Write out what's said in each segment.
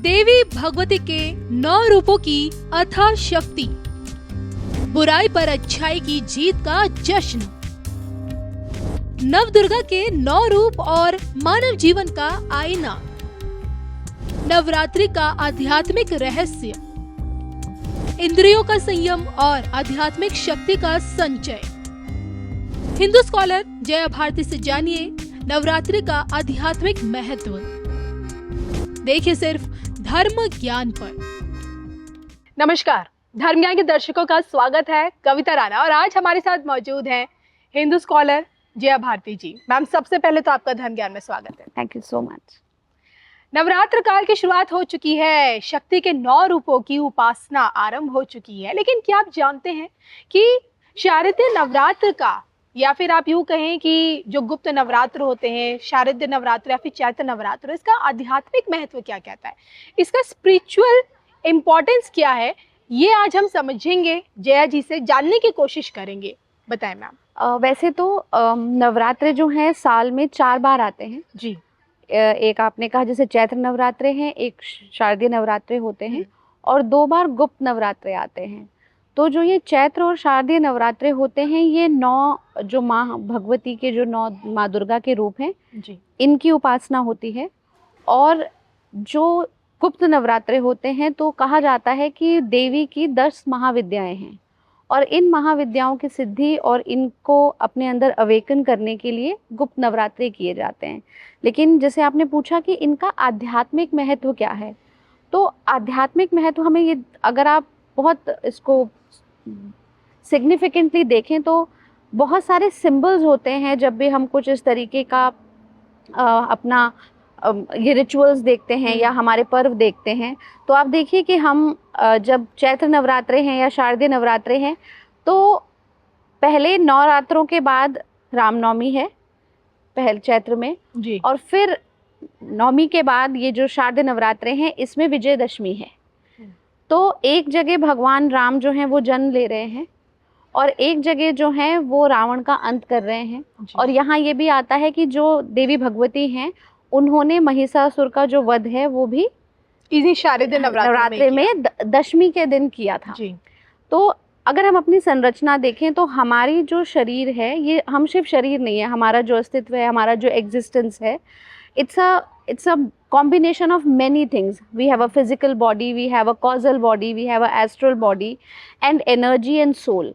देवी भगवती के 9 रूपों की अथाह शक्ति, बुराई पर अच्छाई की जीत का जश्न। नवदुर्गा के 9 रूप और मानव जीवन का आईना। नवरात्रि का आध्यात्मिक रहस्य, इंद्रियों का संयम और आध्यात्मिक शक्ति का संचय। हिंदू स्कॉलर जया भारती से जानिए नवरात्रि का आध्यात्मिक महत्व। देखिए सिर्फ धर्म ज्ञान पर। नमस्कार, धर्म ज्ञान के दर्शकों का स्वागत है। कविता राणा और आज हमारे साथ मौजूद हैं हिंदू स्कॉलर जया भारती जी। मैम, सबसे पहले तो आपका धर्म ज्ञान में स्वागत है। Thank you so much. Navratra काल की शुरुआत हो चुकी है, शक्ति के 9 रूपों की उपासना आरंभ हो चुकी है। लेकिन क्या आप जानते हैं कि शारदीय नवरात्र का, या फिर आप यूँ कहें कि जो गुप्त नवरात्र होते हैं, शारदीय नवरात्र या फिर चैत्र नवरात्र, इसका आध्यात्मिक महत्व क्या कहता है, इसका स्पिरिचुअल इम्पोर्टेंस क्या है, ये आज हम समझेंगे, जया जी से जानने की कोशिश करेंगे। बताएं मैम। वैसे तो नवरात्रे जो हैं साल में 4 बार आते हैं जी। एक आपने कहा जैसे चैत्र नवरात्रे हैं, एक शारदीय नवरात्रे होते हैं और 2 बार गुप्त नवरात्रे आते हैं। तो जो ये चैत्र और शारदीय नवरात्रे होते हैं, ये 9 जो माँ भगवती के जो 9 माँ दुर्गा के रूप हैं जी, इनकी उपासना होती है। और जो गुप्त नवरात्रे होते हैं तो कहा जाता है कि देवी की 10 महाविद्याएं हैं और इन महाविद्याओं की सिद्धि और इनको अपने अंदर अवेकन करने के लिए गुप्त नवरात्रे किए जाते हैं। लेकिन जैसे आपने पूछा कि इनका आध्यात्मिक महत्व क्या है, तो आध्यात्मिक महत्व हमें ये, अगर आप बहुत इसको सिग्निफिकेंटली देखें तो बहुत सारे सिंबल्स होते हैं। जब भी हम कुछ इस तरीके का अपना ये रिचुअल्स देखते हैं या हमारे पर्व देखते हैं, तो आप देखिए कि हम जब चैत्र नवरात्रे हैं या शारदीय नवरात्रे हैं तो पहले नवरात्रों के बाद रामनवमी है पहले चैत्र में जी। और फिर नवमी के बाद ये जो शारदीय नवरात्रे हैं इसमें विजयदशमी है। तो एक जगह भगवान राम जो हैं वो जन्म ले रहे हैं और एक जगह जो है वो रावण का अंत कर रहे हैं। और यहाँ ये भी आता है कि जो देवी भगवती हैं उन्होंने महिषासुर का जो वध है वो भी इसी शारदीय नवरात्रे में दशमी के दिन किया था। जी। तो अगर हम अपनी संरचना देखें तो हमारी जो शरीर है, ये हम सिर्फ शरीर नहीं है, हमारा जो अस्तित्व है, हमारा जो एग्जिस्टेंस है, it's a combination of many things. We have a physical body, we have a causal body, we have a astral body and energy and soul.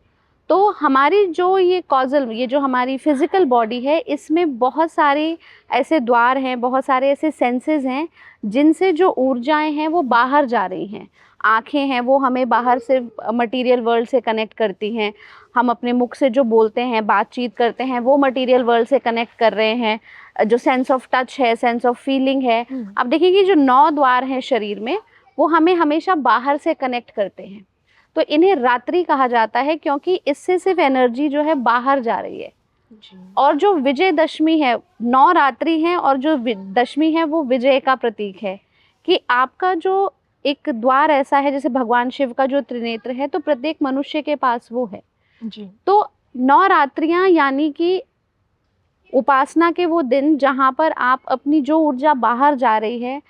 तो हमारी जो ये causal, ये जो हमारी physical body है, इसमें बहुत सारे ऐसे द्वार हैं, बहुत सारे ऐसे senses हैं जिनसे जो ऊर्जाएं हैं वो बाहर जा रही हैं। आँखें हैं वो हमें बाहर से मटेरियल वर्ल्ड से कनेक्ट करती हैं। हम अपने मुख से जो बोलते हैं, बातचीत करते हैं, वो मटेरियल वर्ल्ड से कनेक्ट कर रहे हैं। जो सेंस ऑफ टच है, सेंस ऑफ फीलिंग है, अब देखिए कि जो 9 द्वार हैं शरीर में वो हमें हमेशा बाहर से कनेक्ट करते हैं। तो इन्हें रात्रि कहा जाता है क्योंकि इससे सिर्फ एनर्जी जो है बाहर जा रही है। और जो विजयदशमी है, 9 रात्रि हैं और जो दशमी है वो विजय का प्रतीक है कि आपका जो एक द्वार ऐसा है, जैसे भगवान शिव का जो त्रिनेत्र है, तो प्रत्येक मनुष्य के पास वो है जी। तो 9 रात्रियां यानी कि उपासना के वो दिन जहाँ पर आप अपनी जो ऊर्जा बाहर जा रही है,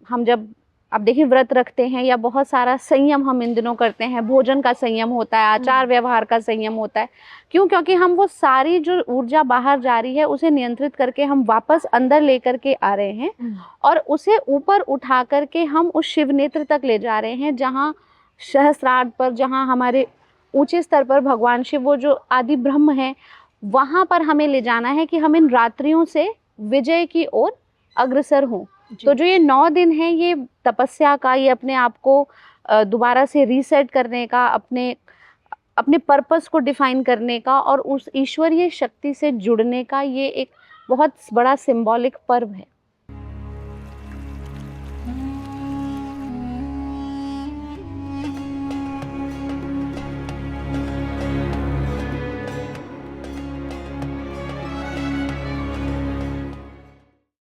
हम जब आप देखिए व्रत रखते हैं या बहुत सारा संयम हम इन दिनों करते हैं, भोजन का संयम होता है, आचार व्यवहार का संयम होता है। क्यों? क्योंकि हम वो सारी जो ऊर्जा बाहर जा रही है उसे नियंत्रित करके हम वापस अंदर लेकर के आ रहे हैं और उसे ऊपर उठा करके हम उस शिव नेत्र तक ले जा रहे हैं, जहाँ सहस्रार पर, जहाँ हमारे ऊंचे स्तर पर भगवान शिव वो जो आदि ब्रह्म हैं, वहाँ पर हमें ले जाना है कि हम इन रात्रियों से विजय की ओर अग्रसर हों। तो जो ये 9 दिन हैं, ये तपस्या का, ये अपने आप को दोबारा से रीसेट करने का, अपने पर्पस को डिफाइन करने का और उस ईश्वरीय शक्ति से जुड़ने का ये एक बहुत बड़ा सिंबॉलिक पर्व है।